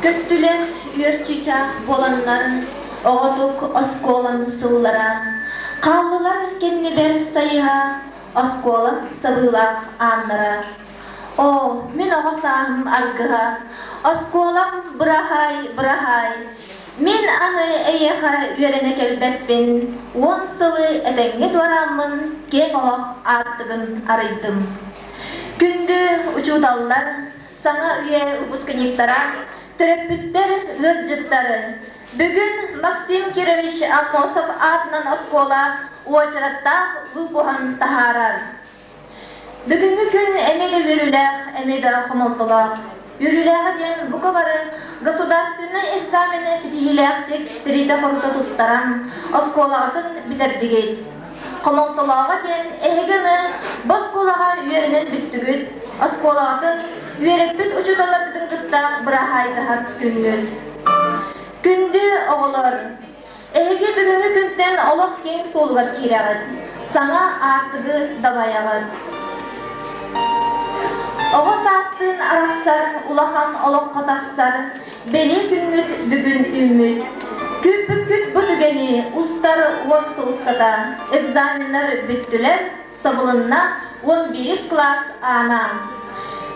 Köttüler üyerçiçak bolanlar, oğuduk oskolan sığılara, kallılar kendi ber sayıha, oskolan sabılar anlara. O, min oğa sahım algıha, oskolan bırahay, min anı eyeha üyerene kelbeppin, on sılı edenge duaramın, ken oğ artıgın araydım. Gündü uçudallar, sana üye ubuskaniktara, Terapütler gırcıkları. Bugün Maksim Kirovich Amosov adından oskola uaçaratta vupuhan taharar. Bugünkü gün emeli veriler, emeli rahmantolar. Veriler diyen bu kavarı государственный экзамены сидилердик трита форта туттаран осколатын битердигит. Комонтолага диен эхегени босколага үйеренен бүттүгүт. Осколатын үйереппит учуталардын кытта бирахайтахат күнгөт. Күндү оголор. Эхеге бүгүнгү күнден олох кең солуга кирагат. Саңа артыгы дабаягат. Оғыз астын арақсар, улахан олық қатақсар, бәле күнгіт бүгін үміт. Күп-күт бұтүгені ұстар уақыты ұстада, экзаменлар бүттілер, сабылынна 11 класс ана.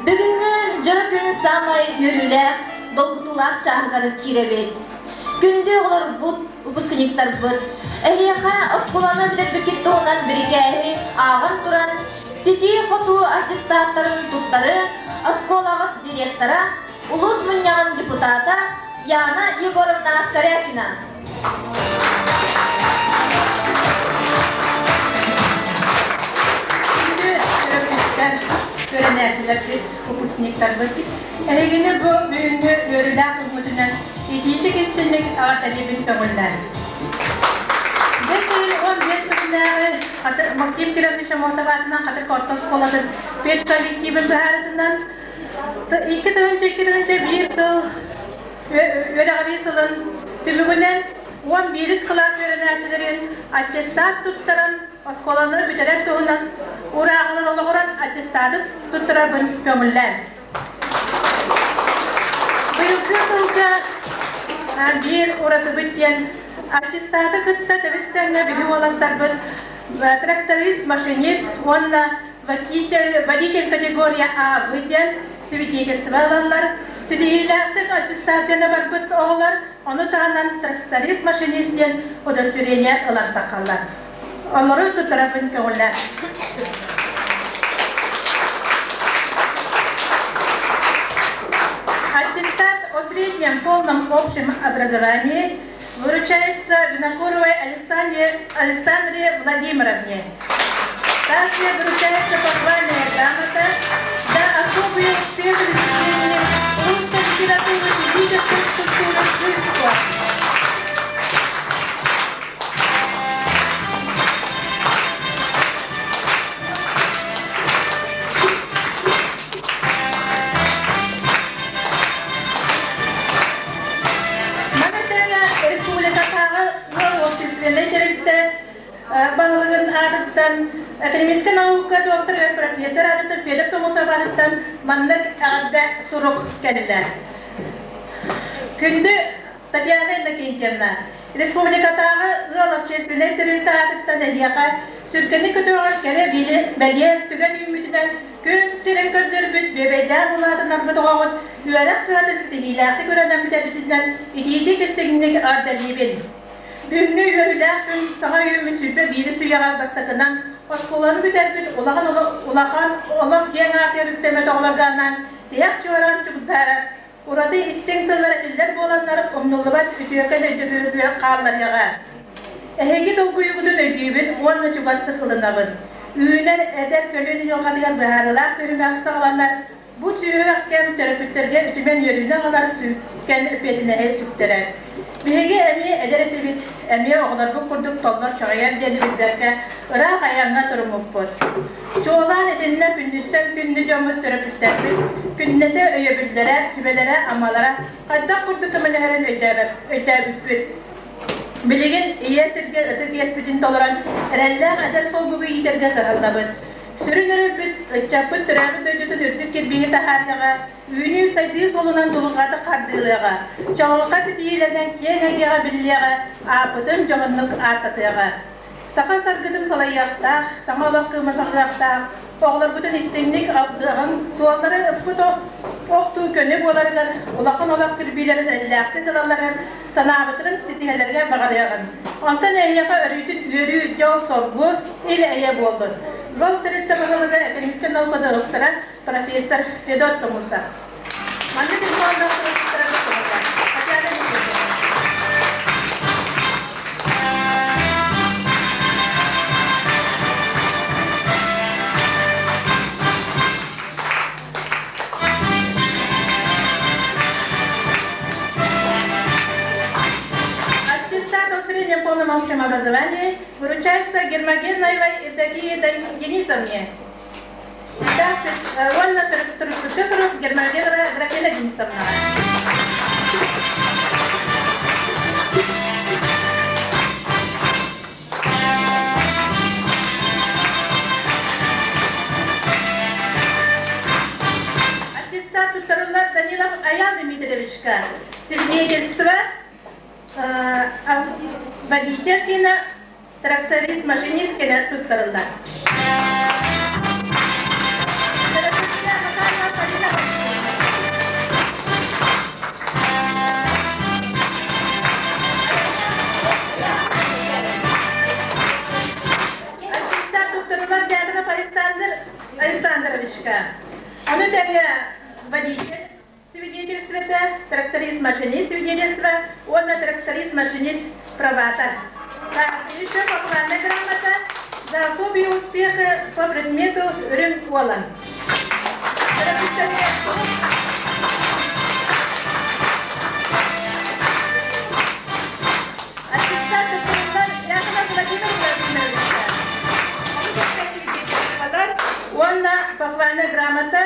Бүгінгі жұры күн самай үйірілер, долғытулар чағығары керебет. Күнде олар бұт, ұпыскыниктар бұт. Әйеға ұсқыланы білер бүкетті онан бірге әрі ағын тұран, Сети фото аттестаттарын туттары, осколағыт директора, улус мұньяғын депутата Яна Егоровна Корякина. Күнді көрініктер, көрінәтілер выпускниктар бұлкет. Әйгені бұл бүйінгі өрілі қызмытынан етейлік істенлік ағаталебін көңілдер. Десейін 15 күнлері Максим Кирович Амосоватынан қатыр кортос қоладыр. 5 коллективін бәрітінен 2 түйінші 1 сыл өріғали сылын түмігінен 11 класс өрінәтілерін аттестат тұттырын осколаныр бүтерер тұғынан ұрағының олығырын аттестаты тұттырабын көңіллән. Бұйылғы сылға бір ұраты бүттен аттестаты кытта тәвістәңі бігі оландар бір тракторист, машинист, онна водитель категория А выден свидетельство алалар. Сидейләқтік аттестацияны бар бұт оғылар, оны тағынан тракторист, машинистен удостоверение алар тақалар. Олары тұттарабын көңілләр. Аттестат о среднем полном общем образовании выручается Винокуровой Александре Владимировне. Также выручается похвальная грамота за особые успехи в изучении русской литературы и лидерской культуры искусства. Академическая наука доктор профессор адытын Федор Томусов адытын маннык ағырда сұруқ кәлілер. Күнді Татьяна Иннокентьевна республикатағы ғыл общественный тірілті адыттан әлияға сүркені көтіғар кәрі бәле түген үмітінен күн серен көрдір бүт бебейден ұладын арбыдығауын үйәрәк қығатын стихилақты көрәнен бүтәбітінен идейді кестігіндегі ардалебен. Бүгінгі үйірілер күн саға үйімі сүлбе бейді сүйяға бастақынан Осколаны бүтәлбіт улақан олық ең артер үттемет оғыларғаннан тияқ чуаран чүгдары. Урады истең тыллары әллер боланлары омнулыбат үтіөкен өйді бүйірлер қаллар яға. Ehegi dolguyugudun ödübün, onunla çubastı kılınabın. Üyünen eder kölünü yolkadıgar bıharılar, törümek sağlanlar. Bu süyüvekken terapütlerge ütümen yörüne kadar sükken öpedine el süktürer. Bihege emi eder etebit, emi oğlar bu kurduk tollar çağıyan denilirlerke, ırak ayağına turumuk bot. Çoğulan edinine gündütten gündü camı terapütlerbi, gündete öyebüllere, sübelere, amalara, kadda kurduk amelerin ödebüppüt. Biligin iya sirge ıtık yespidin toleran, erellağ eder sol bugu yiterge kırıldabın. Sürünleri bir çapı türabı döcütün ördük kirbiyi taharyaga, üyünü saydığı solunan doluğada kardılığa, çağılqası değilenen kiyenegeğe billiğe, apıdın çoğunluk artatığa. Saka sargıdın salayaqtaq, samalaq kımasaqtaq, oğlar bütün istenlik aldığın sualları öpüt oqtu könüp olargar, ulaqın olaq kirbilerin ellaqtı kılaların, sanabıtırın sitihelerge bağırıyağın. Ondan ehyaqa örüytün üyörü yol sorgu ile eye boldu. Gol terette bağılıda ekonomisken olmadı doktora Profesör Fedot Musa. Mandı bir konuda doktora Musa. Hadi полном общем образовании выручается Гермогенова Евдокия Денисовне. Он нас профессору Гермогенова Графена Денисовна. Аттестат Туттарулар Данилов Аян Дмитриевичка. Свидетельство водитель тракторист, машинист туттарылар. Аттестат туттарылар Дягнов Александровичка. Оны дәге водитель. Свидетельство это тракторист-машинист, свидетельство, он на тракторист-машинист правата. Еще похвальная грамота за особые успехи по предмету рынок-волан. Аттестат Якова Владимировича. Он на похвальная грамота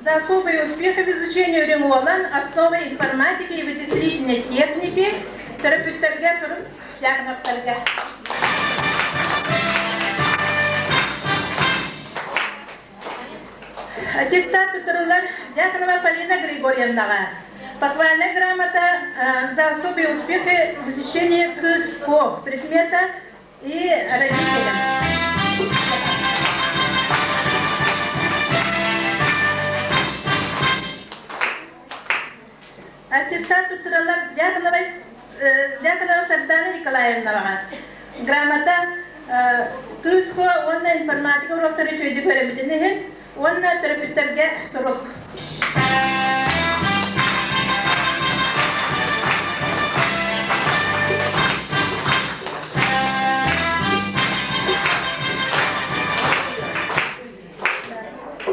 за особые успехи в изучении ремонта, основы информатики и вычислительной техники, терапевтарга сурун ягнактарга. Аттестат Турулар Дьяконова Полина Григорьевна. Похвальная грамота за особые успехи в изучении КСКО, предмета и родителям. Аттестат Турулар Дьяконова Сардана Николаевна. Грамота КСКО, онна информатика урокторы чөйді көремедінен, онна терапевттерге сұрық.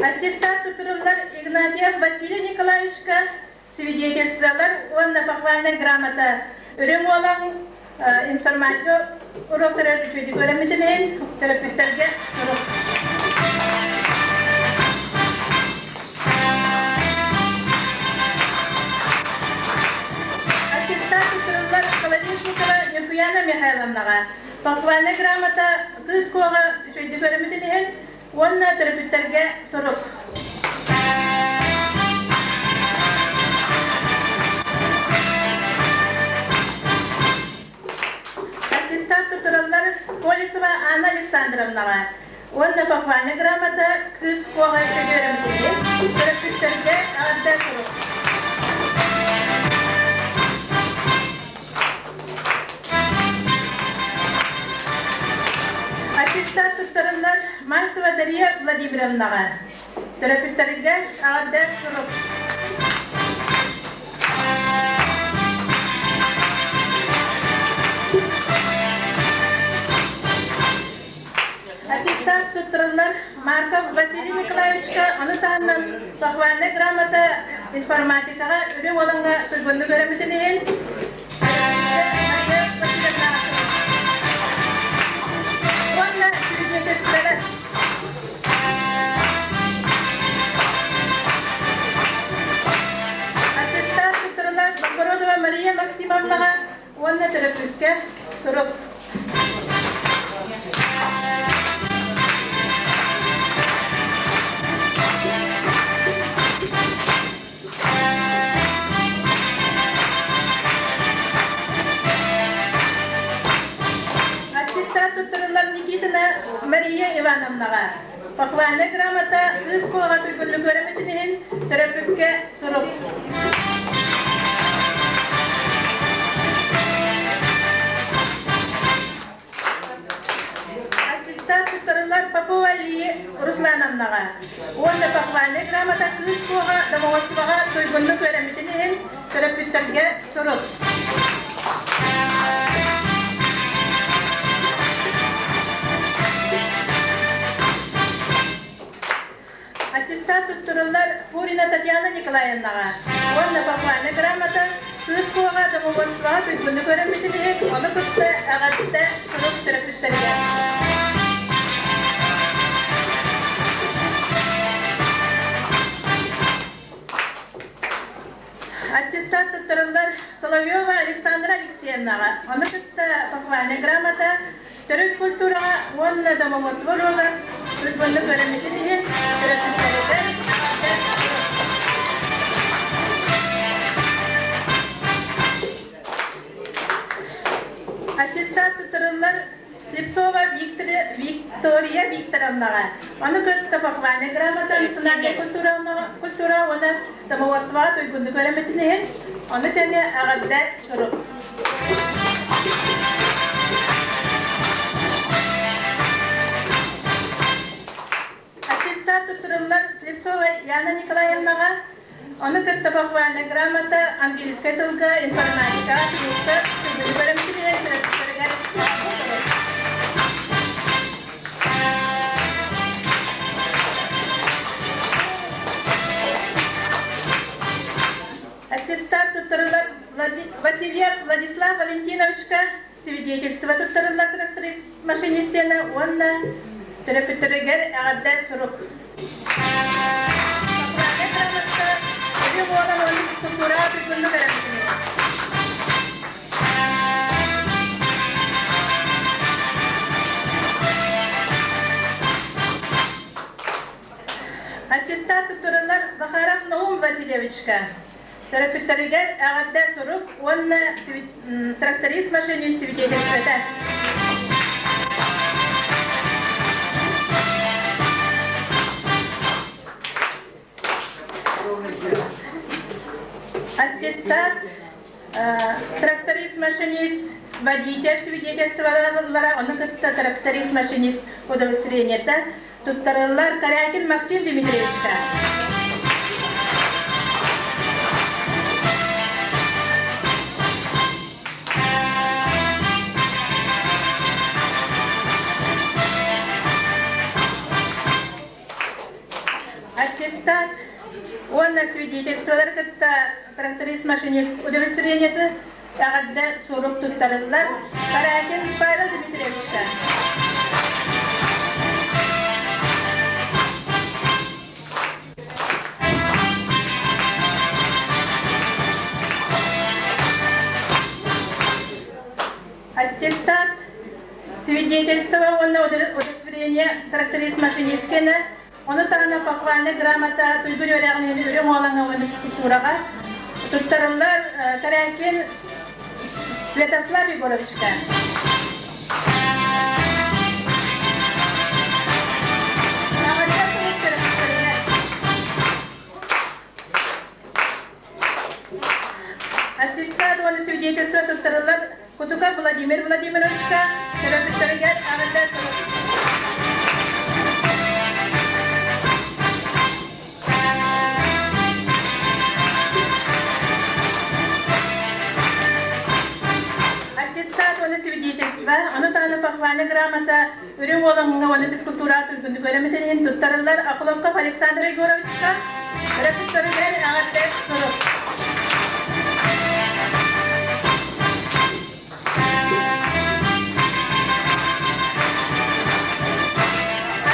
Аттестат Турулар Игнатьев Василий Николаевичка. Свидетельстволар, он на похвальная грамота. Ремонт информатика урокторы чөйді көремедінен, терапевттерге сұрық. Юкуяна Михайловна, похвальная грамота КСКОга чөйді көремедінен, онна терапевттерге сұрық. Аттестат Турулар Полисова Анна Александровна, онна похвальная грамота КСКОга чөйді көремедінен, терапевттерге ағадда сұрық. Аттестат Турулар Мальцева Дарья Владимировна. Терапевттерге ағадда сұрық. таһаннан тахванна грамота информатикага үрүң олаңга сөлгөндү көрөмүсүнен Ванна свидетельствовала аттестат туттарылар Богородова Мария Максимовнаға онна терапевтке сұрып Никитина Мария Ивановнаға похвальный грамота үз қоға түйгілі көріметінен терапевтке сұрып. Аттестат туттарылар Попова Лия Руслановнаға. Онда похвальный грамота үз қоға домоводствоға түйгілі көріметінен терапевттерге сұрып. Аттестат туттарылар Пурина Татьяна Николаевнаға. Онна похвальный грамота үз қоға домоводствоға түйгілі көріметінен оны күтті ағатты сұрып терапевттерге. Аттестат туттарылар Соловьева Александра Алексеевнаға. Оны күтті похвальный грамота төрөт культураға онна домоводствоға түйгілі көріметінен терапевттерге. Аттестат туттарылар Слепцова Виктория Викторовнаға. Оны күтті похвальный грамота национальный культура оны домоводствоға түйгілі көріметінен оны тәне ағатты сұрып. Аттестат туттарылар Слепцова Яна Николаевнаға. Оны күтті похвальный грамота английская тылға информатика түйгілі көріметінен терапевттерге сұрып. Аттестат туттарылар Васильев Владислав Валентиновичка свидетельство туттарылар тракторист машинистена онна терапевттерге ағатты сұрып. Похвальный грамота үрүң олан оны культура түйгілі көріметінен. Аттестат туттарылар Захаров Наум Васильевичка терапевттерге ағатты сұрып, онна тракторист машинист свидетельствода. Аттестат тракторист машинист водитель свидетельстволара, оны күтті тракторист машинист удовлетворениета туттарылар Корякин Максим Дмитриевичка. Аттестат онна свидетельстволар күтті тракторист машинист удовлетворениета ағатты сұрып туттарылар Корякин Павел Дмитриевичка. Аттестат свидетельство онна удовлетворение тракторист машинисткена. Оны тағына похвальный грамота түйгілі өрәғінен үрім олаңа оны физкультураға туттарылар Корякин Святослав Егоровичка. Аттестат оны свидетельство туттарылар Кутука Владимир Владимировичка терапевттерге ағатты сұрып. Аттестат вона свидетельство, оно таны похвальная грамота, үрің олыңға оны физкультура түргінді көреметелген тұттарылар Ақыловков Александр Егоровичка, репетиторлар ағатты сұрып.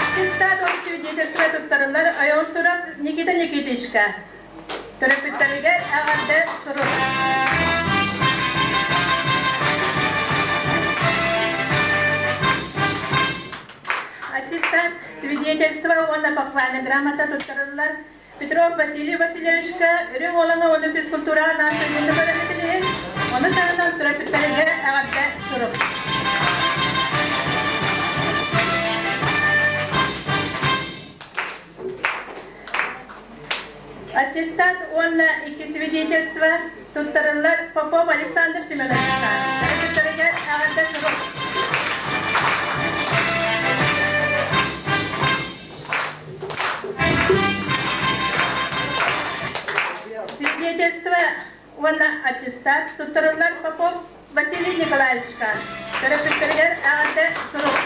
Аттестат оны свидетельство тұттарылар Айоустуров Никита Никитичка, репетиторлар ағатты сұрып. Аттестат, свидетельство, он похвальная грамота, туттарылар Петров Василий Васильевичка, үрің олыңа оны физкультура нашы үйінді бөліметілген, оны танынан тұрапеттерге ағатты сұрып. Аттестат, он iki свидетельство, туттарылар Попов Александр Семеновичка, тұрапеттерге ағатты сұрып. Свидетельство, он аттестат, туттарылар Попов Василий Николаевичка, терапевтерлер ағады сұрып.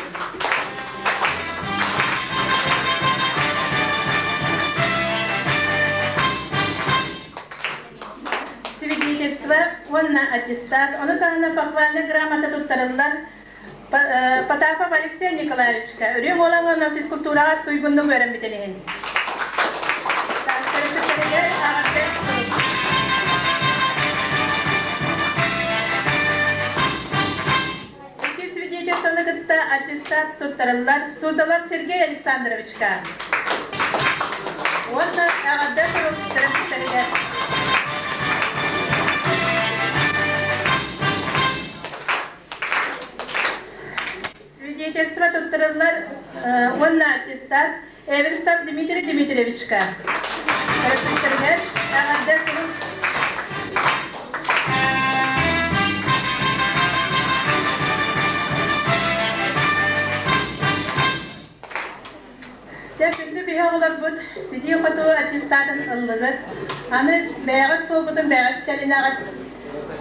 Свидетельство, он аттестат, оны тағына похвальная грамота туттарылар Потапов Алексей Николаевичка, үрем олаңына физкультураға туйгунды көрім бітелеген. Терапевтерлер ағады сұрып. Аттестат туттарылар Судолов Сергей Александровичка. Он ағады сұрып терапевтерлер. Свидетельство туттарылар он аттестат Эверстов Дмитрий Дмитриевичка. Терапевтерлер ағады сұрып. Şimdi bir oğlar bu sidiği kutu аттестатын ıllığı. Anı beyağıt soğukudun beyağıt çelinağıt.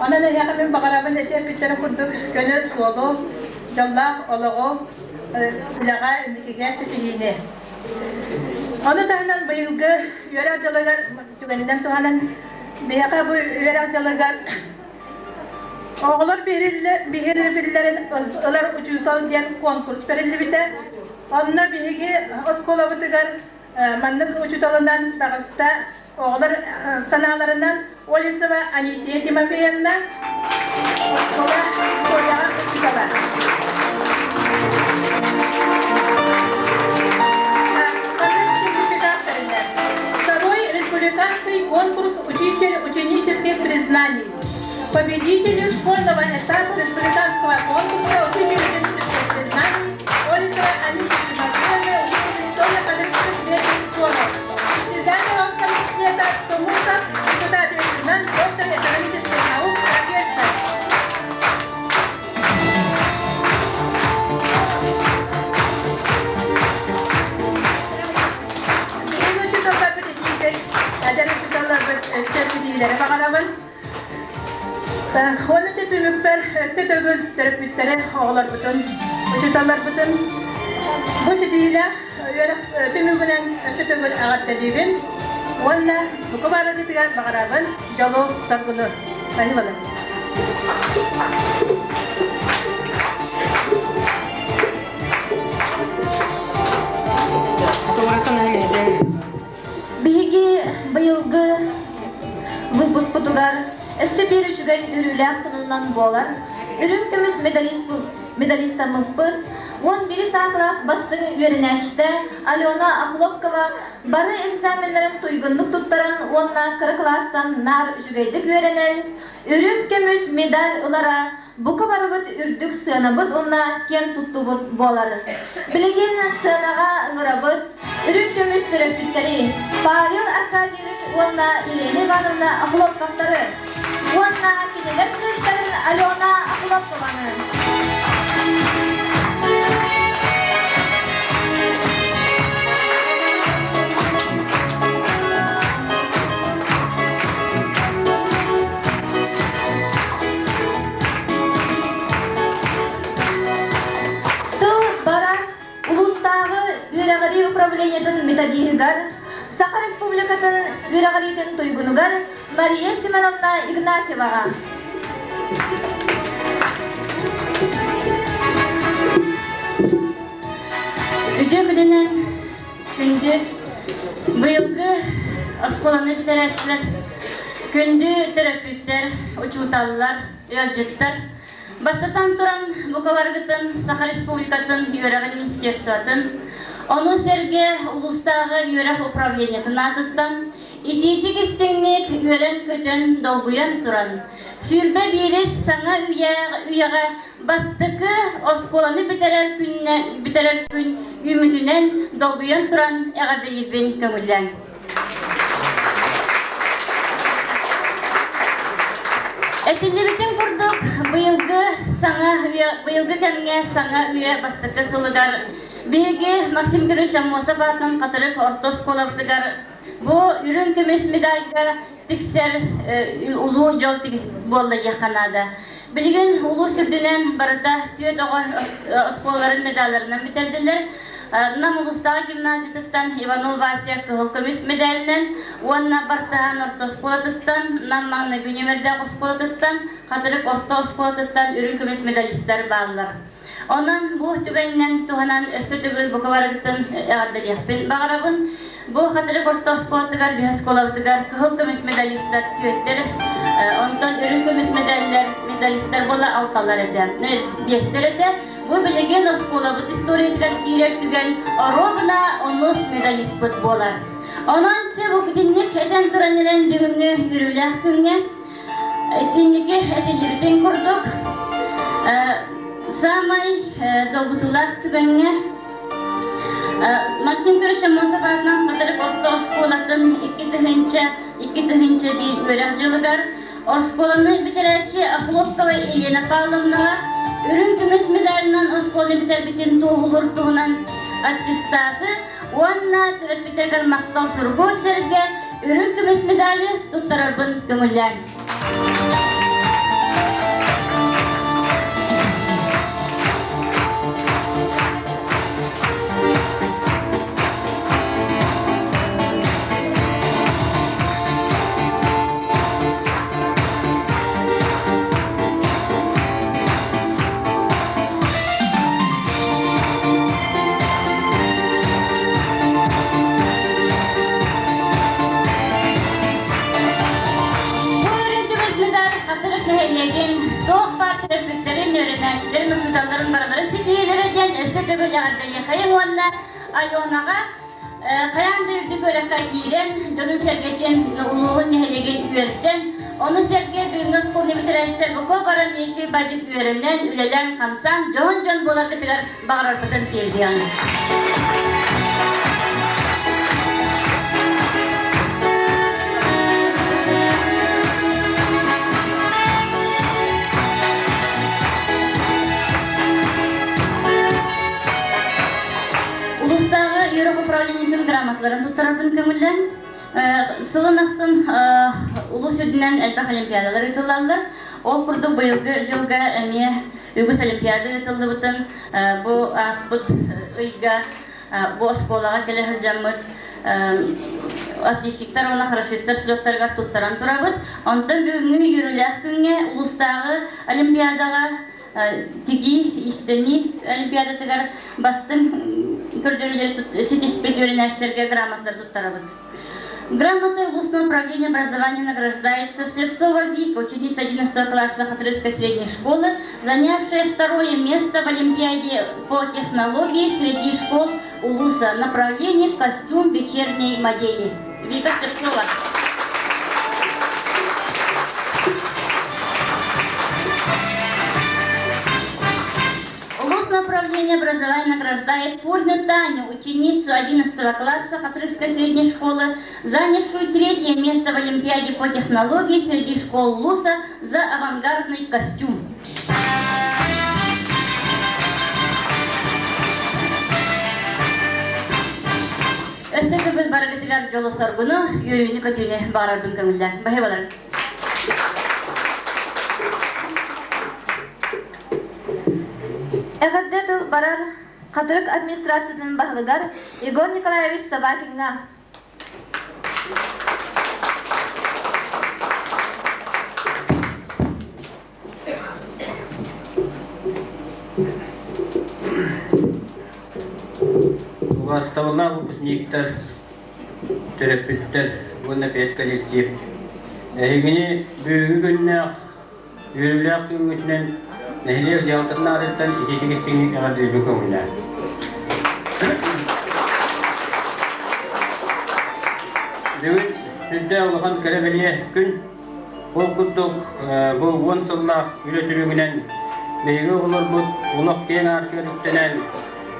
Ona ne yakın bakarabın ete pitleri kurduk. Gönül soğuğu, yollar oluğu, ulağa indikige setiliğine. Onu tahanan bayılgı, üyer avcılıgar, tüveninden tuhanan beyaka bu üyer avcılıgar. Oğlar bihirlerin ılar ucutal diyen konkurs verildi bite. Onunla birlikte oskola bıtıgar manlık uçutalından dağısta oğlar sanalarından Olisova Anisiye Timofeyevna oskola soyağa uçutalar. Второй республиканский конкурс ученических признаний. Победителю школьного этапа республиканского конкурса ученических признаний Олисова Анисия Тимофеевна, учитель истории коллектива средних школы. Председатель комитета Тумуса, депутат лейтенант, доктор экономических наук, профессор. Birinci uçutallar победитель, diğer uçutallar seslileri bakarabın. Onu da tümükler, sütövül terapitleri oğlar bütün, uçutallar bütün. Bu sidiyle tümükünen sütövül ağat tedibin. Onunla bu kubarı bitigar bakarabın, jolu sargılı. Sayıvalım. Bihigi bayılgı выпуск путугар эссе берүүчүгө үрүлөр сынынан болар. Үрүнкүмүз медалиста мыппыр 11 класс бастыгы үйренечте Алена Ахлопкова бары экзамендерин туйгунлук туттаран онна 40 класстан нар жүгөйдүк үйренен үрүнкүмүз медаль ылара бука барыбыт үрдүк сыанабыт онна кен туттубут болар. Билеген сыанага ыңырабыт үрүнкүмүз терапевттери Павел Аркадьевич онна Елена Ивановна Ахлопковтары онна кинелер сөздерин Алена Ахлопкованы. управлениятын методиигар, Саха Республикатын Вирагалитын Туйгунугар Мария Семеновна Игнатьевага. Үтө күнінен күнді бұйылғы осколаны бітерәшілер, күнді терапевттер, учуталылар, елжеттер, бастатан туран Буковаргытын, Саха Республикатын Юрагын Министерстватын, onu serge ulustағы Юрах управлениятын атыттан, итетік істеңнек үйрен көтін долгуян туран. Сүрбе берес саңа үйяға бастықы осколаны бітерер күн үмітінен долгуян туран әғарды ербен көңілден. Әтелерден құрдық бұйылғы кәмге саңа үйе бастықы сылыдар. Беге Максим Гриш Амосов атынан қатырық ортос қолабдығар. Бұл үрін көмес медальға тіксер ұлу жол тігіс болды яқанады. Білген ұлу сүрдінен барыда түйет оға осколарын медаларынан бітерділер. Нам ұлыстағы гимназиятыттан Иванов Вася күғыл көмес медалінен, онына бартаған ортос қоладыттан, нам маңны күнемерді осколадыттан, қатырық ортос қоладыттан үрін көмес медалистер бағылар. Ondan bu tügeninden tuhanan ösütügül Bukovaragytyn ardelyakpin bağırabın. Bu hatırı kortos koğatıgar, bihas koğatıgar, kıhıl kömüs medalistler tüyetler. Ondan ürün kömüs medalistler bola altalar eder. Biyester eder. Bu bilegen os koğabıt istoriyetler kirer tügen arobına onus medalist bıt bolar. Ondan çabuk dinlik eden turanelen düğünü yürülyak günge. Etkinlik'i etilirden kurduk. Samay dolgutulak tügenge. Максим Гриш Амосов атынан қатырып орта осколатын iki тыхынча bir öğrenciler. Oskolanı bitirerçi Ахлопкова Елена Павловнаға ürün күміс медалынан осколаны бітер-бітен тоғылыр туғынан аттестаты. Онна түрет бітергер мақтал сұрғы серге ürün күміс медалі тұттарарбын көңіллән. Öğrencilerin, usuldarların, baraların sitiyelere eden ösütügül yağardayı kayın onunla Alyonağa kayan büyüdük öğrenka giyiren, Jonun sergetin uluğun nehelegen üyeritten, onu serge büyünüz konu bitirençler bu kovaran yeşil baydık üyerinden ülelen kamsan, Jon bolardı birer bağırarpıdan tiyediyan. Upravleniyaның грамоталарын туттарабын көңілден. Сылын ақсын ұлы сөдінен әлбәқ олимпиадалар ütілалар. Ол құрды бұйылғы жылға әме үгіс олимпиада ütілді бұтын. Бұл аспыт ұйға, бұл осколаға келі хыржамыд. Отличниктар, оны хорошистар, слеттарға туттаран тұрабыд. Онтан бүгінгі үйіріләқ күнге ұлыстағы олимпиадаға тиги истени олимпиадатыгар бастын көрдөрүлөр сетиспет öğrencilerге грамоталар туттарабыт. Грамотой Улусное управление образования награждается Слепцова Вика, ученица 11 класса Хатырской средней школы, занявшая второе место в Олимпиаде по технологии среди школ Улуса, направление костюм вечерней модели. Вика Слепцова. Управление образования награждает Пурну Таню, ученицу 11 класса Хатырской средней школы, занявшую третье место в Олимпиаде по технологии среди школ Луса за авангардный костюм. Өссөкөбүз барагытыгар жолу соргуну, үйрүүнү көтүүнү баарардын көңүлдө. Бахыбалар. Əğəddədil barar Катырык администрациядан баһылыгар Егор Николаевич Собакинга. Угаставалар выпускниктар, терапевттар, гонопед коллектив. Эгини бүгү күннәк үрүләк күнгүтнән нәһилек ялтырна арыттан итегистигни агадыр бүкөңнә. Бүгүн сүддә улахан кәрәбелие күн ол күттүк бұл 10 сыллах үйрөтүрүгүнән бейгі олар бұд улақ кен аркеріктенен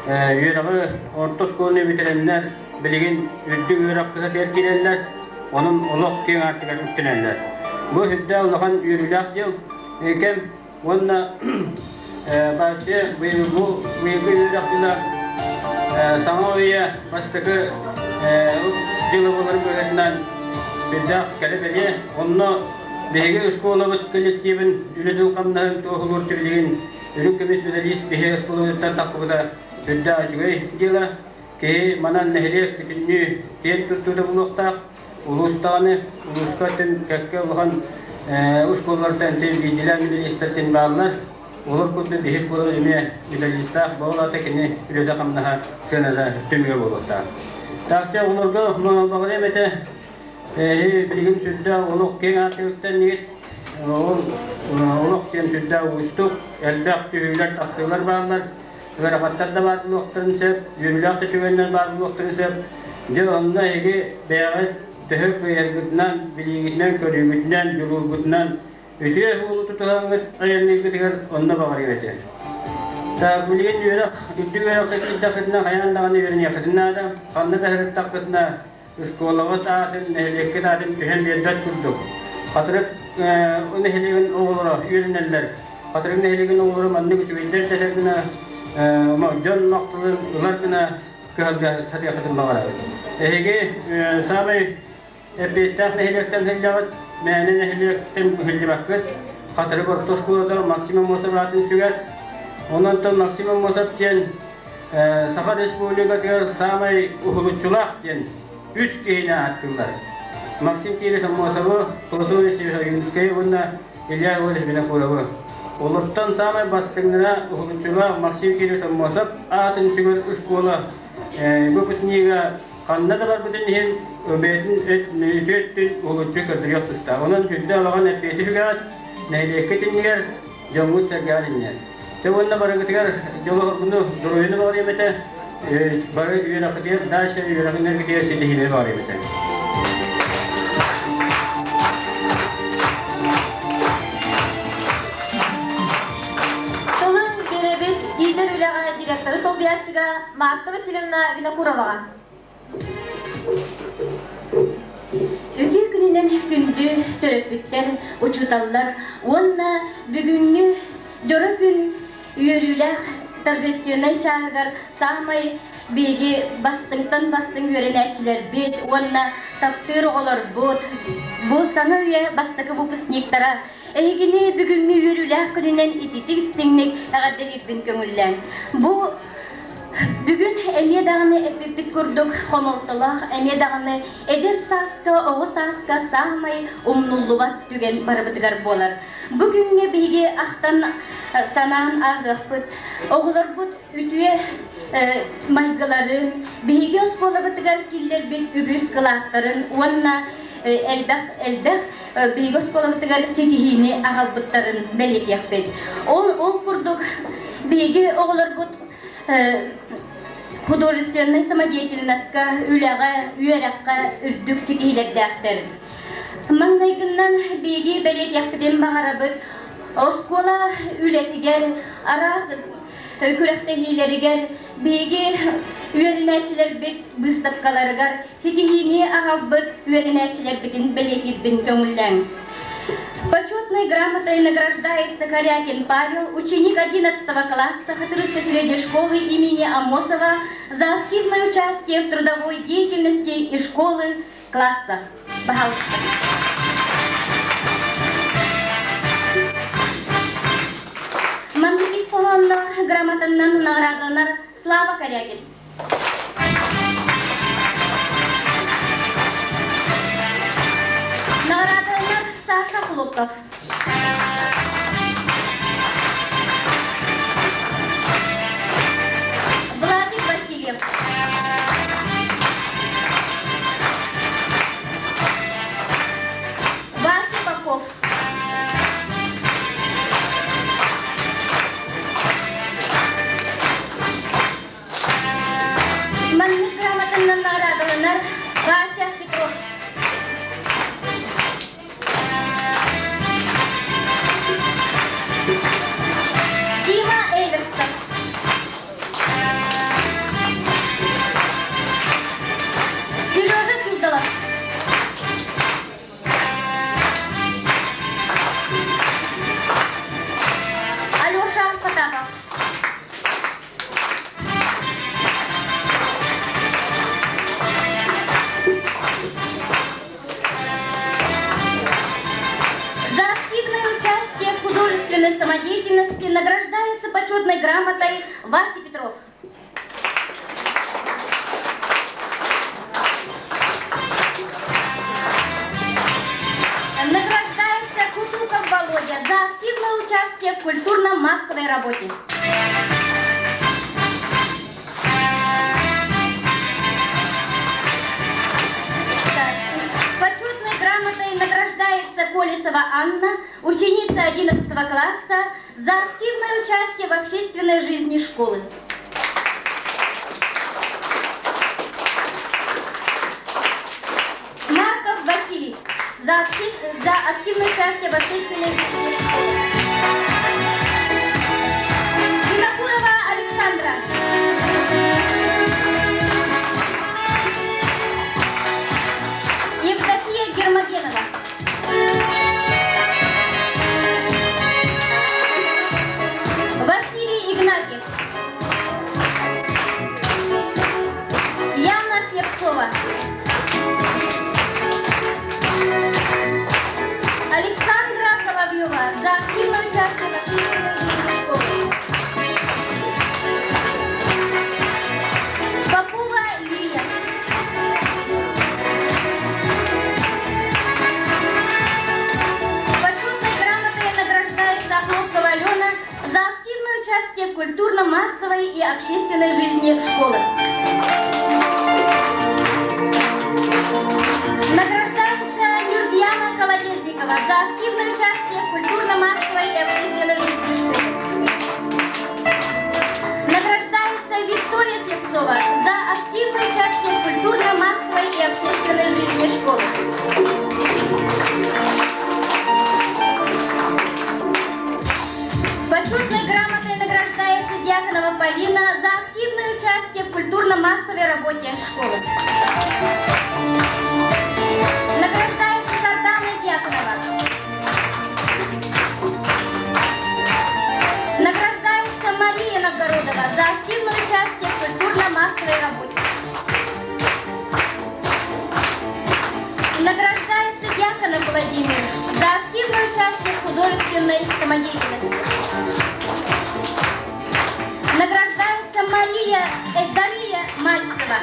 үйрағы ортос көне бітіренлер білген үрді үйраққыға теркелелер onun olaq ken artırıktınlar. Bu hüdde olağan yürülak yıl ekem onunla başı bu yürülakçılar sana oya baştaki cılıbıları bölgesinden hüdde kelebeli onunla Bege eskola kolektivin ülüdül kandan tohulur türlüğün ülük kemis medalist bege eskola takıda hüdde açıgay dila ki manan nehriyek tüpünü ken tuttuğda bulukta Ulustanı, uluskatın kekke olan uskolardan bilgiler medalistlerin bağlar. Olur kutu bir eskola ime medalistler bağlar tekini ülüde kandaha senada tümüye bulukta. Takça olurdu bağlayım ete bilgin südde oluk ken artıktan niyet oluk ken südde ustuk elbaq tühüler taksılar bağlar. Verafatlar da var bulukların sep, yürülak tühüler var bulukların sep. De onda ege beyağı Tehek ve yergitinden, bilgitinden, körügitinden, yolugitinden öteye hulu tutuğanlık ayarlığı getirir, onunla bağırıyor ete. Ta bilgin yürek, üddü yürek takıtına, hayandağını yürün yakıtına adam, kanlı da hırık takıtına, üskolağı taatın, nehliyekki taatın tühen bir dört kurduk. Katırık o nehliğin oğulları yürüneller. Katırık nehliğin oğulları manlı güçüveyler teşekkine, can noktalı ılarkına kıhalga tadı yakıtın bağırıyor. Ehege sağmayı Epittah nehliyekten hilliyat, meyne nehliyekten hilliyakıt, katırık ortos kurada maksimum mosabatın süger. Ondan sonra maksimum mosab diyen Saha Respublika'da sağmayı uhulutçulak diyen üç kehine atkınlar. Maksim kehine mosabı, tozu ve sevişa yunskayı bunda ilyay oğuz bine kurabı. Olurttan sağmayı bastığına uhulutçulak, maksim kehine mosab, atın süger üç kola, bu kısniga Kanada da var bütün hem öbetin nücettin olacak kadar yapışta. Onun hüdde alan efekti figat neyleketin yer jamut çekerler. Tevonna baragıtlar yolu bunu duruyunu var yemete barı yörakıtıyor daha şey yörakınlar bir kere silahine var yemete. Tolun birebet lider ulağa direktörü Sovyetçiga Marta Vasilyevna Vinokurova. Ögü gününden gündü töröpükler, uçutallar, onunla bugünkü jora gün yürüler, торжественный çağırgar, sağmay bilgi bastın yörelerçiler bit, onunla taptır olur bu sana üye bastıkı выпускниктара. Egini bugünkü yürüler gününden ititik istinlik ağadır etbin kömürlen. Bu Bugün emye dağını epipik kurduk homoltulak, emye dağını eder saska, oğu saska sağmay umnulluvat tügen barabıdıgar bolar. Bugünge bilgi ahtan sanan ağzıqpıt, oğular bud ütüye maygıları, bilgi oskola bıtıgar killer bit ügüz kılakların, onna elbaq bilgi oskola bıtıgar setihini ağalbıtların belet yakbet. Ol kurduk bilgi oğular bud художественной самодеятельностька, үләгә, үйәрәккә үрдүк тикиләрдәктер. Маңнайгыннан биги белет яктыден багарабыз, оскола үләтигәр, арас күрәктәһиләргә биги үйәрнәчләр бит выставкаларыгар, ситихини агабыз үйәрнәчләр битен белет избин көңүллән. Почетной грамотой награждается Корякин Павел, ученик 11 класса Хатырской средней школы имени Амосова за активное участие в трудовой деятельности и школы класса. Пожалуйста. Мандыкис полонно грамотаннан наградалар Слава Корякин. Наградованный Саша Хлопков. Владик Васильев. Вася Попов. Манных грамотно наградованный Вася Петров. Дима Эверстов. Сережа Тюдалов. Алеша Потапов. За активное участие в художественной самодеятельности награждается почетной грамотой Вася Петров. Награждается Кутуков Володя за активное участие в культурно-массовой работе. Почетной грамотой награждается Колесова Анна, ученица 11 класса, за активное участие в общественной жизни школы. Марков Василий за активное участие в общественной жизни школы. Винокурова Александра. Евдокия Гермогенова. Василий Игнатьев. Яна Слепцова. Александра Соловьева за активное участие в общественной жизни школы. Попова Лилия. Почетной грамотой награждается Хлопкова Алена за активное участие в культурно-массовой и общественной жизни школы. Награждается Нюрбьяна Колодезникова за активное участие в культурно-массовой и общественной жизни школы. Награждается Виктория Слепцова за активное участие в культурно-массовой и общественной жизни школы. Почетной грамотой награждается Дьяконова Полина за активное участие в культурно-массовой работе школы. Награждается Жордана Дьяконова. Награждается Мария Новгородова за активное участие в культурно-массовой работе. Награждается Дьяконов Владимир за активное участие в художественной самодеятельности. Награждается Дарья Мальцева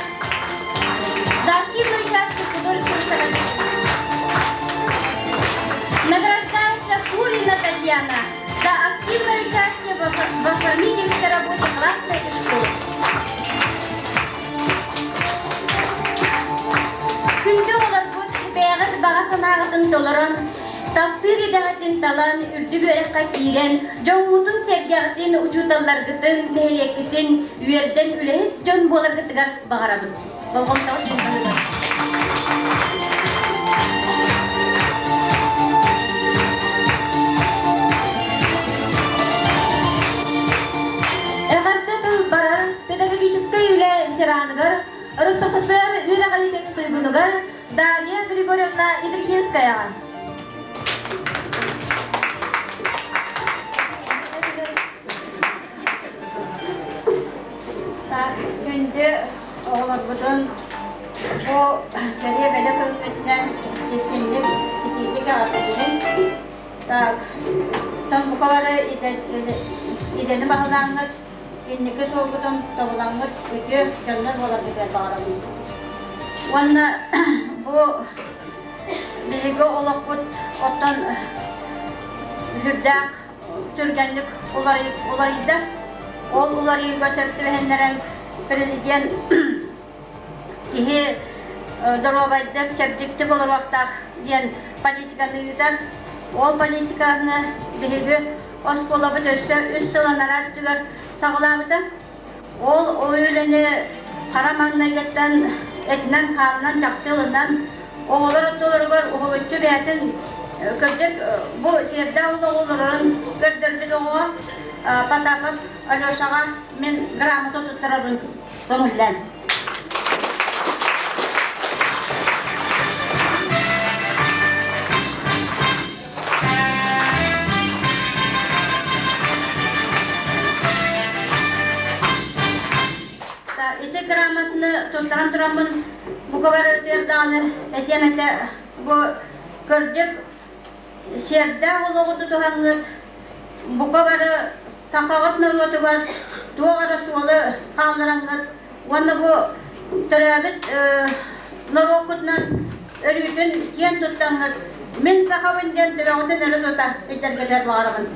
за активное участие в художественной самодеятельности. Награждается Курина Татьяна за активное участие в оформительской работе классной и школы. Күнде олар бәғіт бағасын ағытын толырын, таптыр едағытын талан, үрді бөріққа кейрен, жоңғытын сәгдеғытын ұчуталарғытын, нәлекітін, үйерден үләйіп, жон боларғытығар бағарадым. Болғым тауы жинғанығыр. Әғартетіл барар педагогической үлә ветераныгар, РСФСР үйрәғалетен тұйғыныгар, Дарья Григорьевна Идрихинская. Күнде олар бұдан бұл кәрі бәлі көзметінен ескендік, икейтік ағатыдың. Сон бұқалары идені бағылаңыз, inniki solgutum tabulangut üçü jönler bolar diýer bagram. Wanda bu bizi olakut ottan hürdaq türgenlik olaydı. Olar götürtü ve henleren prezident ihi Dorobayda çepdikti olur vaxtaq diyen politikanı yüzden ol politikanı bizi oskolabı üst olanlara tüger sağlamıdı. O öyleni Karamanına getten etinden kalından çaktığından oğulur üçü biyetin gördük bu şehirde oğulurların gördürdük oğu patakıp Alyoşağa men gramata tutturarım sonullen. İti gramatını tutturan duramın bu kadar ötürdanı etiyemete bu gördük şehirde oğulu tutuhanlık bu kadar sakağıt nörotugar tuğara sualı kaldıranlık onu bu törabit norokutnan örüyütün yen tuttanlık min sakağınden törağıtı nörü tutar itergeter bağırımın.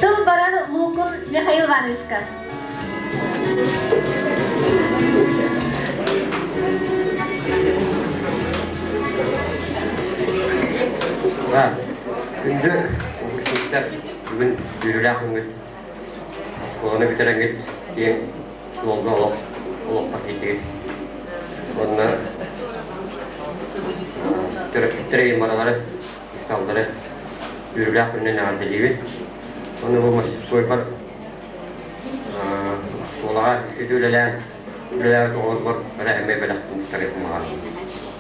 Tıl barar Lukun Mikhail Ivanovichka. Күнді оқушылықтар бүгін үйрілі ақыңыз қоланы бітіріңіз ең жолға олықпақ етігіз. Онына түріктері емаралары, ұсталдары үйрілі ақыңнен ағадылығыз. Оны бұл мәсіп бар олаға үділілер оғыз бар әрі бәліқтің тұтар маған.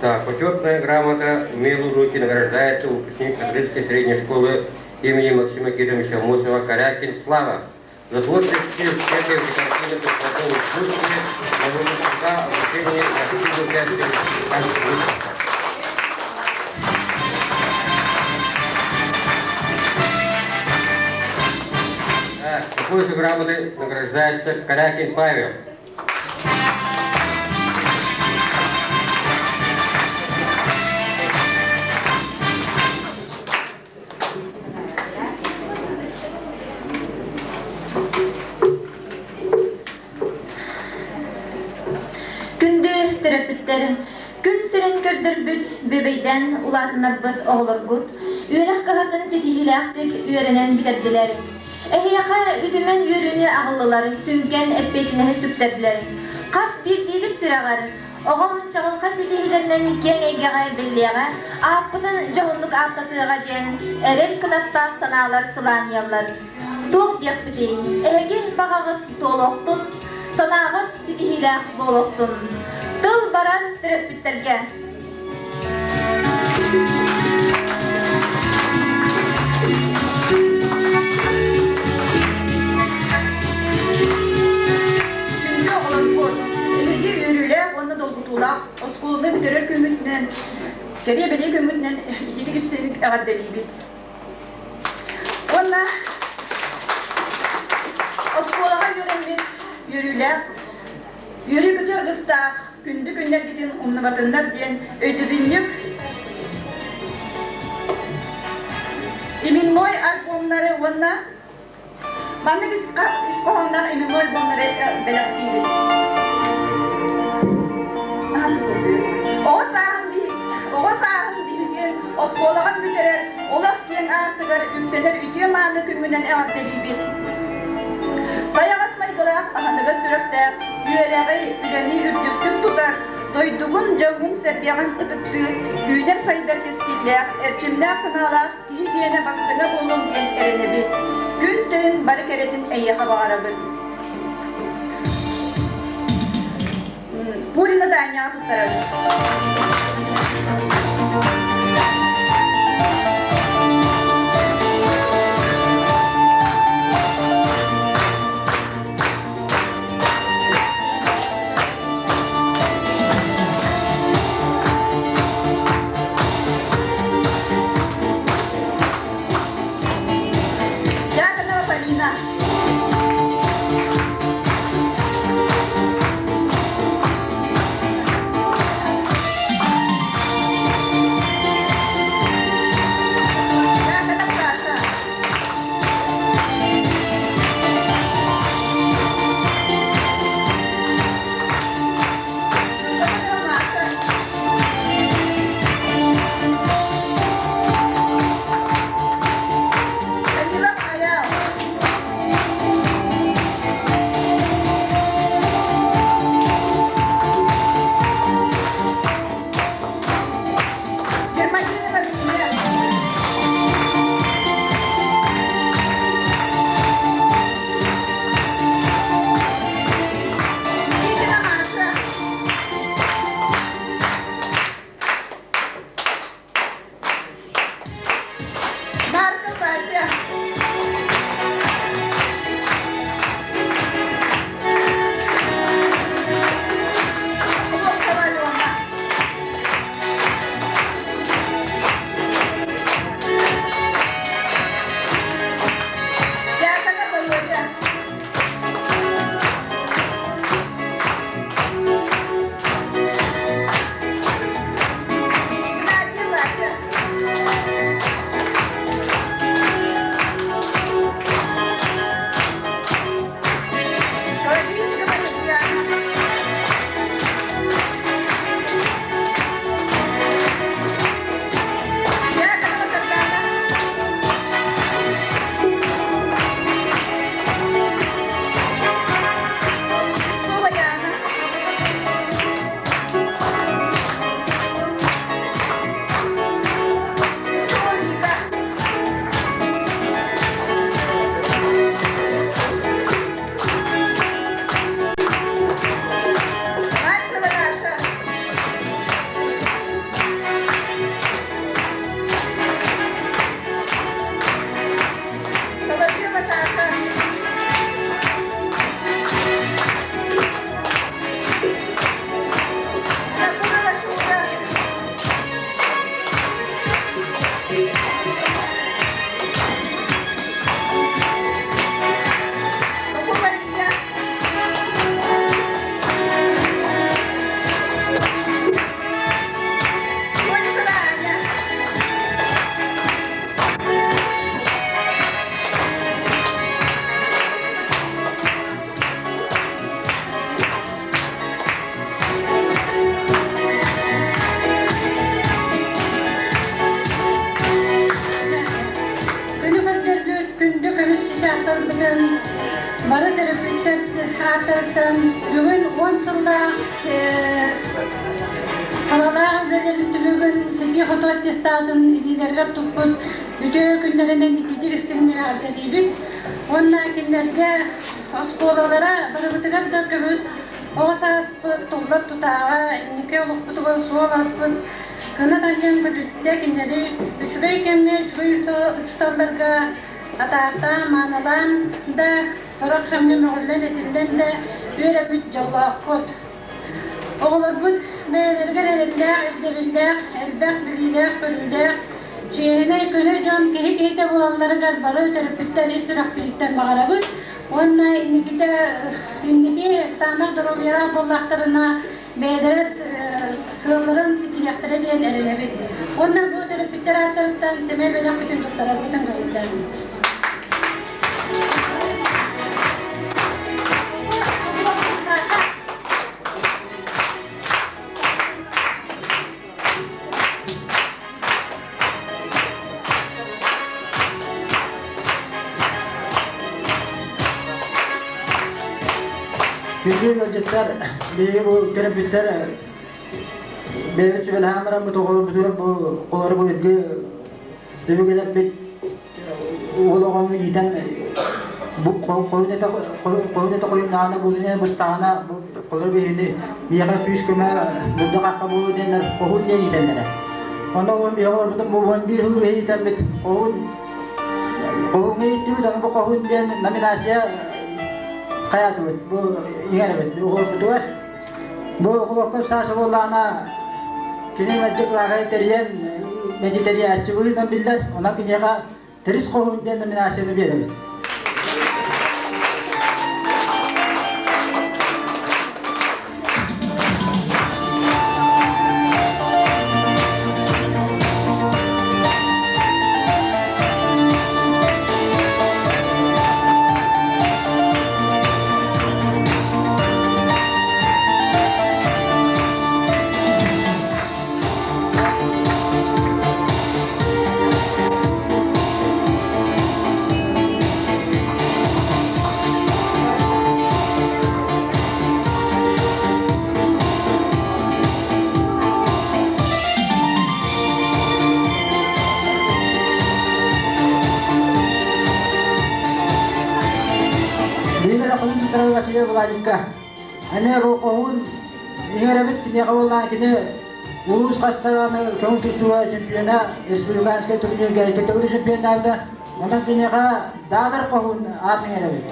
Так, почетная грамота Милу Руки награждается выпускник Кадрильской средней школы имени Максима Кирилловича Мусова Корякин Слава за творческие успехи в декоративном прикладном искусстве, на обучение и активное участие в конкурсах. Так, такой же грамотой награждается Корякин Павел. Gün sirin kördürbüt bebeyden ulatınarbıt oğlurgut, üyerek kahatın setihileaktik üyerenen bitirdiler. Ehiyaka üdümen yürünü ağıllılar, sünken eppetine süpterdiler. Kas bir dilik sıralar, oğun çağılka setihilerinin gen egeye belliğe, ağıpıdın çoğunluk atlatığa diyen erel kınatta sanalar sılanyalar. Tuğ diyak bideyin, ehege bağağıt toluqtun, sanağıt setihileak boluqtun. Tıl barar terapitlerge. Günde olan bu, ehege yürüyle, onu dolgutulak, oskulunu bitirir kömütünden, geriye beli kömütünden icilik istedik ağaddeliydi. Onunla, oskulağa yürüyle, yürü bütün kıstak, gündü günler gidin onlavatınlar diyen ödübünlük. Emin Moy albümleri onunla, bana iskoğundan Emin Moy albümleri belirtiydi. Oğa sağın bilgin, oskolağın bitirer, olaq diyen artıqar, ümteler ütüye mağını kümünden ağırdeliydi. Sayağasmay kılaq, ahanıga sürükter, üyeleği üleni ürdüktük tutar, doyduğun cavun serbiyağın ıtıktı, düğüner sayılar teskiller, erçimler sanalar, kihi diyene bastığına bolun diyen erenebi. Gün senin barikeretin eyyaha bağırabı. Purina da anyağı tutarabı. Аттан бүгін 10 жылда салалар үлелерін сети фото аттестатын идилерге тұппын үтө күндерінен ититирістігіне ардадейбік. Онна кемдерге осколалара бірібітігер да көбіт оғыз аспыт, тұғлар тұтаға, инеке олықпытығы суол аспыт. Кына таңден күдітте кемдері үшбей кемне үшталларға атақта маналан да сорақ қамне мұғырлен етілден де үйері бүт жолға қот. Оғылар бұд бәлерге әлелдәк, әлдерілдәк, әлбәк, білілдәк, көрілдәк, Чейіне көне жон кеге-кеге болалары гарбары өтеріпіттер есірақ біліктен бағара бұд. Онна иннеге танар дұрубияра боллақтарына бәдірі сылырын сикилектері дейін әрелі бет. Онна бұл өтеріпіттер аттарыттан семей бәлек бүтін тұттара бұтын көрілдер. Küçük ölçekler, bu terapistler, benim için belhamara bu kolları bu ilgi, tabii ki de oğlanın yiden bu koyuneta koyunlarına bu dünya bu stana bu kolları bir yakas büyük küme burada kakka bu denir kohut diye gidenlere. Ondan bir yavru bu bir hulu yiden bit kohun gitti bu da bu kohun diye nominasya Kaya tuh, bu ingat bet, bu orang tua, bu kalau sah sekolahna, kini macam vegetarian, vegetarian, cukup itu ambillah, orang kini kan terus kau hujan nominasi lebih ada bet. Saya belajar, ane rokohun, ingat abis punya kawalan kini urus kastaan kauntus dua championa, Republikan sekali punya gaya kita urus championa ada, mana punya ka dadar kahun apa ingat abis.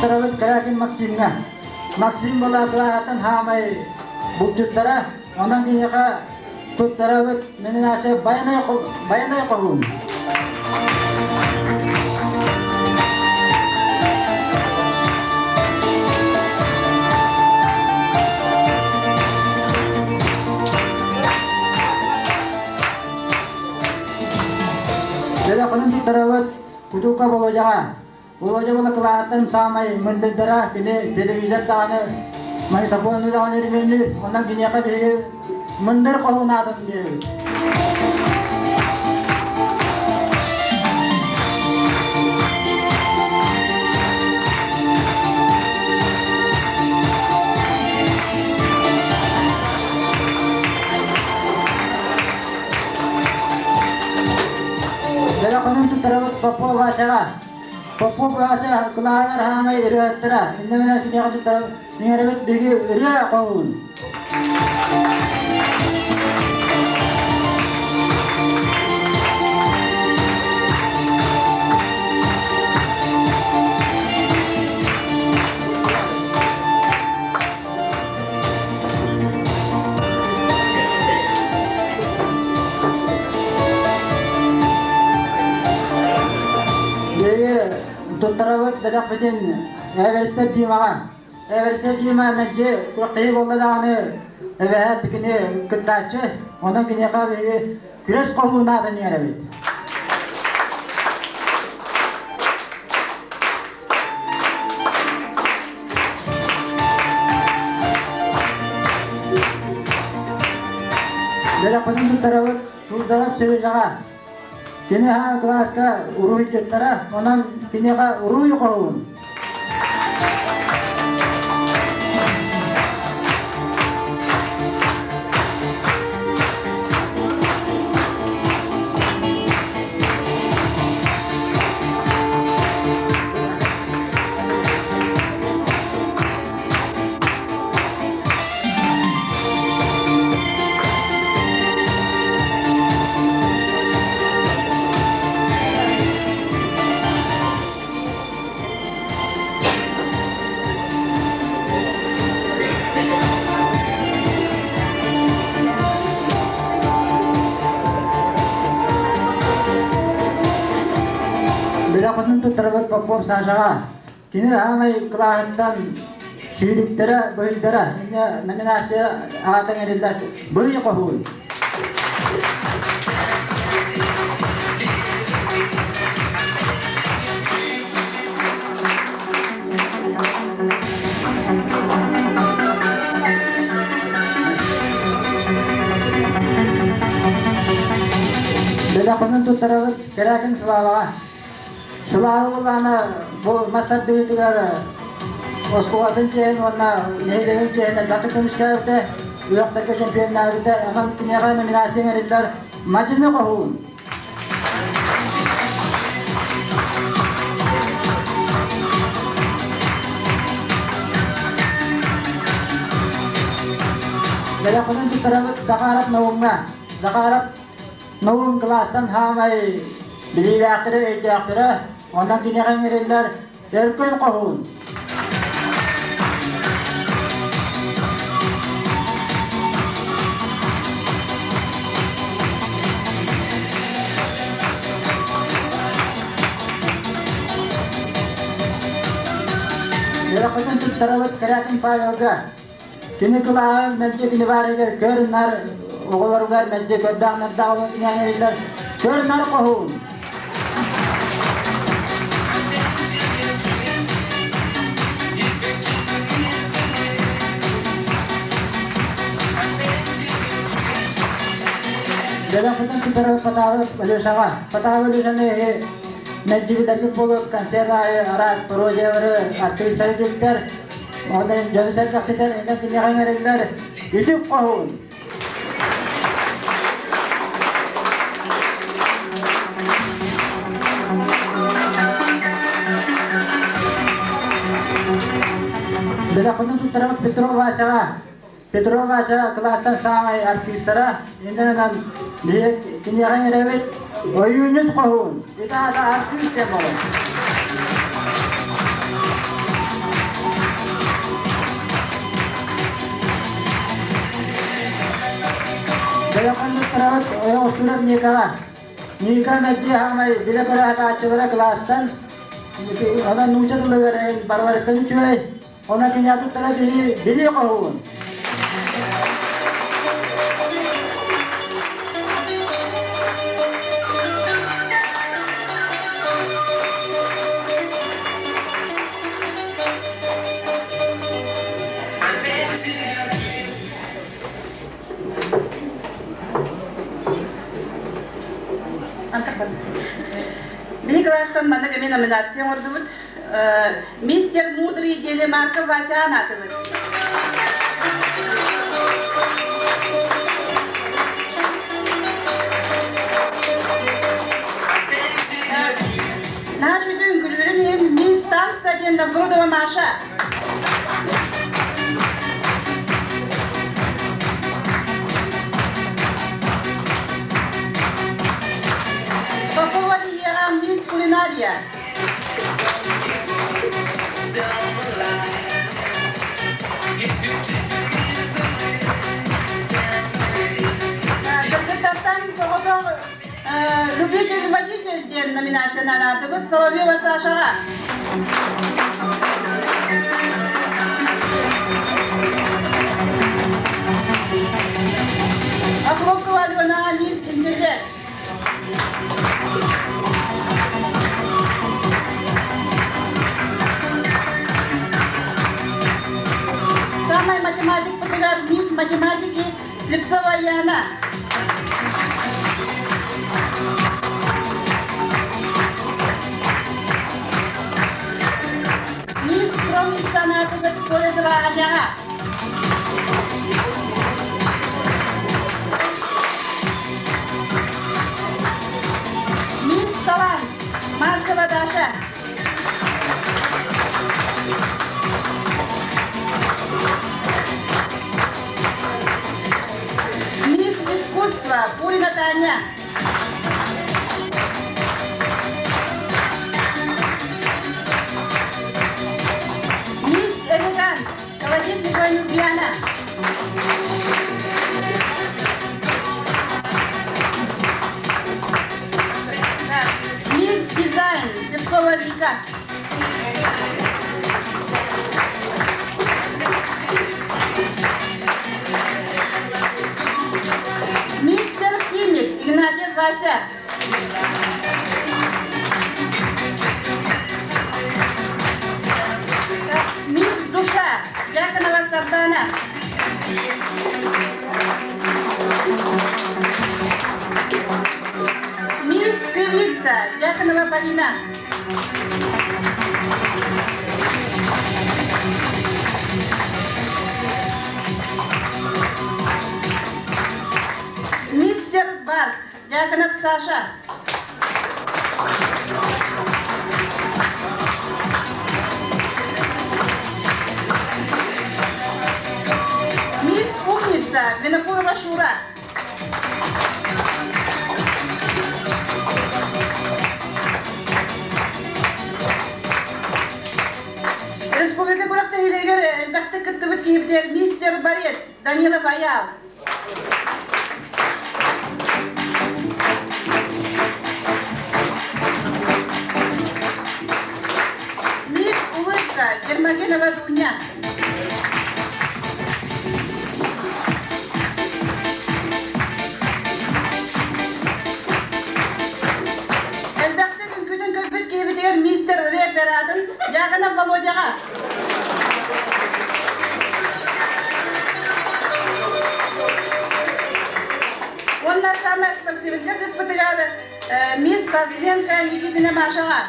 Terawat kerakin maksim bola kelihatan hamai bukjut tera, orang kini ka tut terawat nominasi bayana kahun. Jadi kalau di terawat kudu ka bawa jangan. Kalau jauh nak kelihatan samai mendengar kini televisi tahan, mai telepon tahan ini menu, orang kini apa dia mendengar kau nak dia. Jadi kalau tu terawat Papua bahasa. Papua bahasa kelahiran ramai iratera, ini mana sini aku tahu, ini ada degi irat kaun. Untuk terawat dah petin, everstep di mana macam kalau Allah dah ni, everhat kini ketace, orang kini kau ini keras kau nak ni ada. Bela kadın tutarı tuzdarap söyleyeceğe. Kini ha klaska uruh icetara, onan kini ha uruh kohun. Bila kadın tutarı papor sajaga. Kini ha may klahantan süydüklere, böğütlere, nominasya ağatan eriller, böğü kohun. Bila kadın tutarı kerakin selavaga. Selalu ulana bu masar duydular. Oskuatın cehen wana nehirlerin cehen batık komiskerde uyaktaki şampiyonlarda akan kinyaga nominasyon eriller majını kohun. Bila kadın tutarı zakarat naum kelastan hamay bili akhirnya itu akhirnya ondan kinyaga eriller erken kohun. Yakın tutarıp keratin payoga. Kini kulahan mence kini varıger görünler oğullarıgar mence gördağlar dağılır kinyaga görünler kohun. Dalam petang kita petawa lusa ni najib lagi polo kanser aras proje artis saya juga orang jadi saya kaksitar ini kini akan regular itu kohun. Dalam petang kita Petrovasa kelasan samai artis tera ini nan dia kini akan rewet oyunut kohun kita ada artis yang mau dalam kantor terawat oyong surat nikah nanti hamai bila berada acara kelasan ada nuncet legaran barbar tencuai ona kini atu tera bili kohun. Bihi kelastan mana kami nominasi yang ordut, Mr. Mudri Danimarka Vasan atılır. Naçı dün gülürün Miss Tansa diye nagrodova Maşa. Miss Culinaria. Депутаттан соғыдың любитель водитель номинацияны атыбыт Соловьева Сашаға. Ахлопкова Альонаға Мисс Интернет. Самая математик подыграл Мисс математики Слепцова Яна. Sekolah sebahannya. Miss Kawan, Marka Badasha. Miss Искусства, Пульна Таня. Miss Elegant, Каладин Любяна. Miss Design, Цепкова Вика. Мистер Химик, Игнатьев Вася. Мисс Душа, Дьяконова Сардана. Мисс Певица, Дьяконова Полина. Мистер Барт, Дьяконов Саша. Мисс Умница, Винокурова Шура. Республика Куракта Хилегер, Бахты Кыттыбыт Киевдер, мистер Борец, Данилов Аял. Мисс Улыбка, Гермогенова Дуня. Әлбәтте күнкүден көпіт кейбі деген мистер Реперадын яғына Володяға. Онда самая спортивная господаря мисс Павленко Никитина Машева.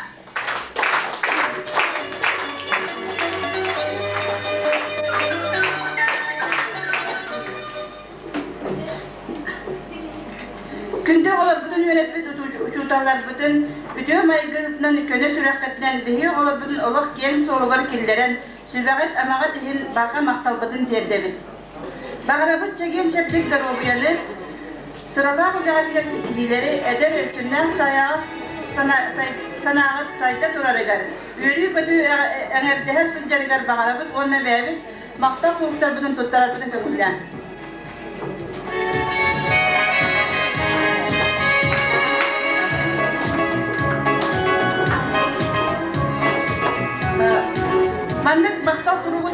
Күнде олар бүтін үйретпет ұчуталар бүтін, үтеу майғытынан көне сүрәққетінен бігі олар бүтін олық кен солығыр келдерін, сүбәғет амағат ехін бақа мақталбытын тердебіт. Бағарабыт чеген чептік дәробияны, сыралақ ұзағатыға сикбилері әдер өртіннен санағыт сайта тұрарыгар. Өрі көтü әңердігер сынжарыгар бағарабыт, онна бәбіт, мақта соғықтар бүтін тұттарар бүтін көмілден. Мандык бақта сұруғы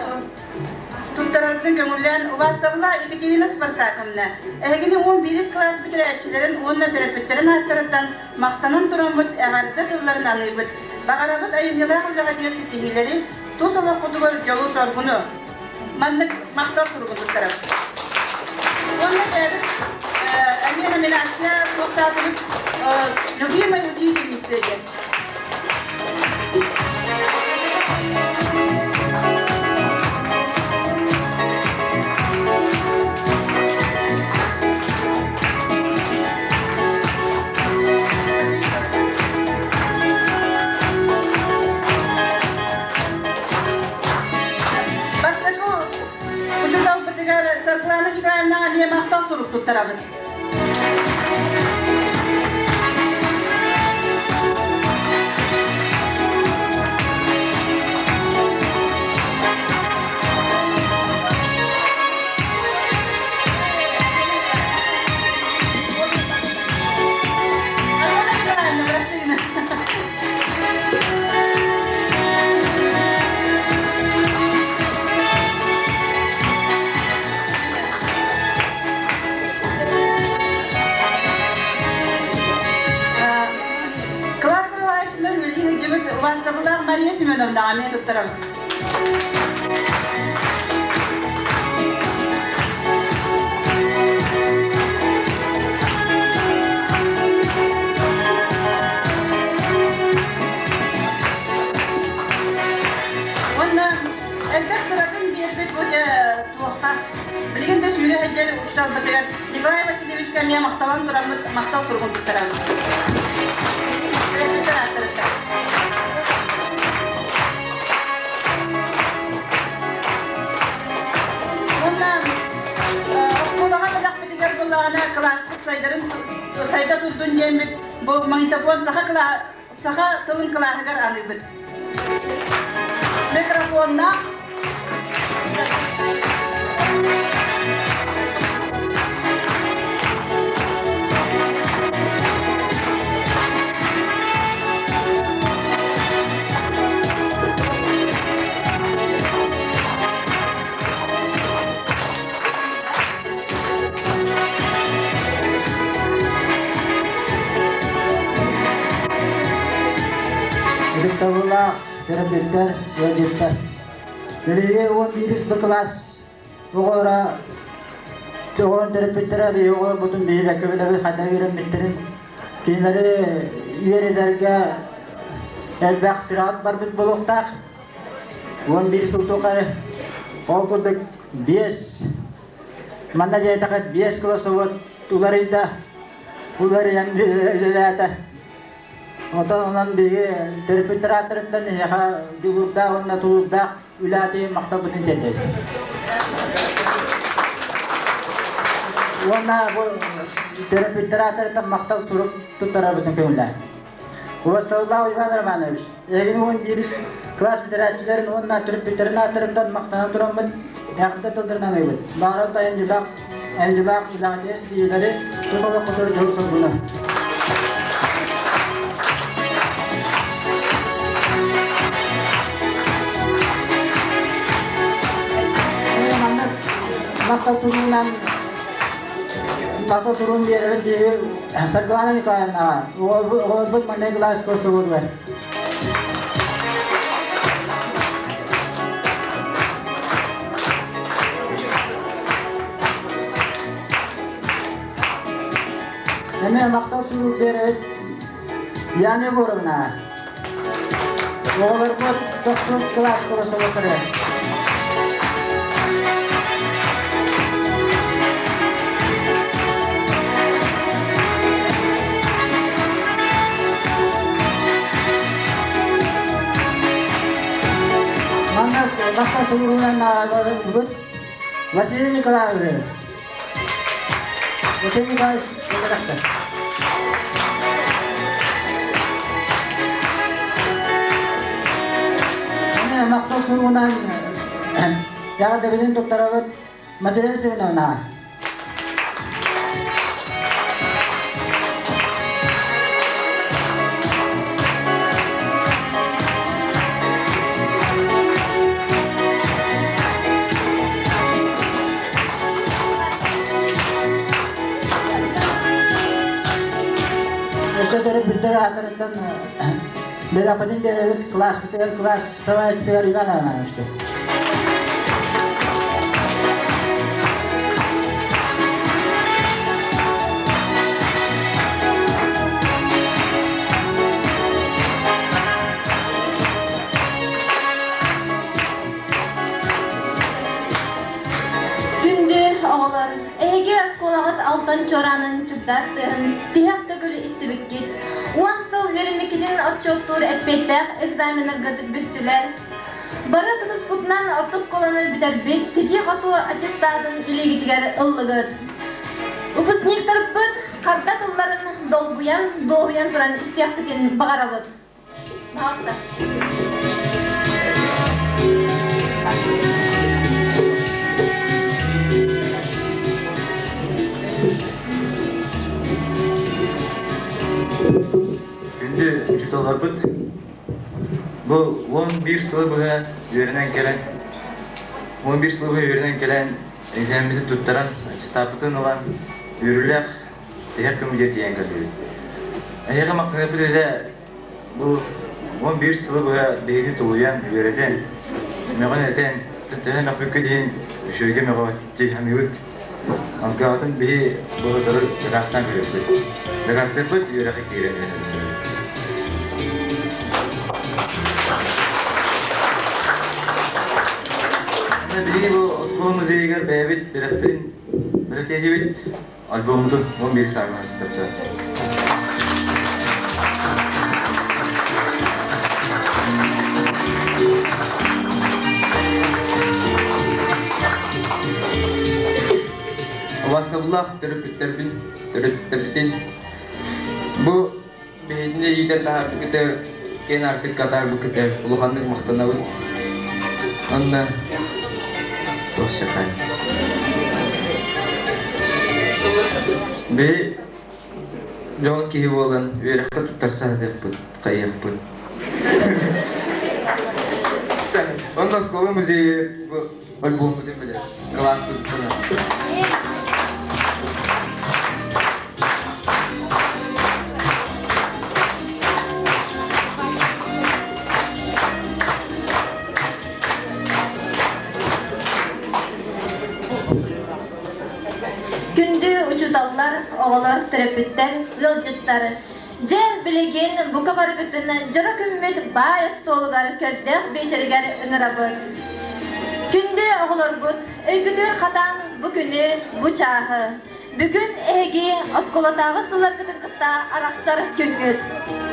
тұттарардың көңілден ұбастығыла Екатерина Спартаковна. Әгені 11 класс бітірәтшілерін, онына төрәпеттерін аттырыттан мақтанын тұрын бұд, әғарды тұрларын аңый бұд. Бағарабыт айымелі ғылға керсеттігілері тұс олық құтығыр жолу сорғыны. Мандык мақта сұруғы тұттарып. Онына бәрі әмен номинация тоқтатырып любимый учительницеге. Сакланы Николаевнаға не мақтал сұруқ тұттарабын. Бастығылар Мария Семеновна мен тұттырым. Онна әлбәк сұратын Бер уштан батыган Николай Васильевич кемия макталан дурамыт мактал тургун туттарам. Ondan okulağa kadar bitiger bulağına klasik sayda turdun yemin bu magnetofon saha tılın kılahıgar anıbıt. Mikrofonda Tawla, terbitar, wajibtar. Jadi on virus berkelas, pokoknya Tuhan terbitar, biar betul biar kebetulan ada wiram biterin. Kini wiram darga, elbak sirat berbet bolok tak. On virus itu kaya, all tu dek bias. Mana jadi tak bias kalau sobat ular yang dilata. Onan bigi terpiterater dan ya dibuka onna tudak wilati maktab ini. Wana terpiterater dan maktab suruh tutara betul pemuda. Ulas tahu lah ibadah mana bis. Ini pun jiris kelas literatur onna terpiterater dan maktab turamat yang kita tuterna lewat. Barat yang jelak wilati sih dari tu kalau kotor jauh sebuna. Mata turun dia di sarjana ni kan na, walaupun mana kelas kau sebut kan. Ini mata suruh dia, yang ni korang na, walaupun doktor kelas kau sebut kan. Basta sumurunan na good. Masih ni kalau ada. Masih ni kalau ada. Ini maksa sumurunan. Yang ada bentuk terawat material sebenarnya. Dari bicara tentang bela penting kelas sama bicara di mana itu. Oğlan, ege eskolagat altın çoranın çıktasın, tiyakta gülü istibikket. 10 yıl verilmekinin atçoktur epetler, egzaminer gıtık büktüler. Baratınız putnan orta skolanı biter bit, seti hatu atestadın ilegitiger ıllıgır. Upusnik tarıpıt, kardat ılların doğuyan turan istiyaktikin bağarabıt. Hasta. Günde vücut alarbıt. Bu 11 sılı buğa üzerinden gelen 11 sılı buğa üzerinden gelen egzamini tutturan stapıtın olan yürürlük diğer kımıcı diyen geliyor. Ayağa maktını bir de bu 11 sılı buğa beğeni toluyan üzerinden meğen eden tüntühen akbüküleyin şöyle meğen cihamiut Angkatan bir bu kadar rakastan görüyoruz. Rakastan pun juga kira. Nah, jadi bu sekolah muzik bebet berapin Бирәтәдебит альбомды 11 сарына стартта. Васыллах төрөттөрбүтен бу бейне ийден тахар битер кен артык катар бу кетер улуханның мактанабы анна тошакай бе жон киһи болан үеректе туттарса деп бу кайык бу онда школа музей бу альбомы деп биле класс туттана Күнді учуталлар, оғалар, терапевттер, жылжыттар. Же білеген бұқа барғытынан жыра күммет байы столығар көрдек бейшерігер үңірабыр. Күнді оғалар бұд, өйгітір қатан бұ күні бұ чағы. Бүгін әге осколатағы сылар күтін қытта арақсар күнгіт.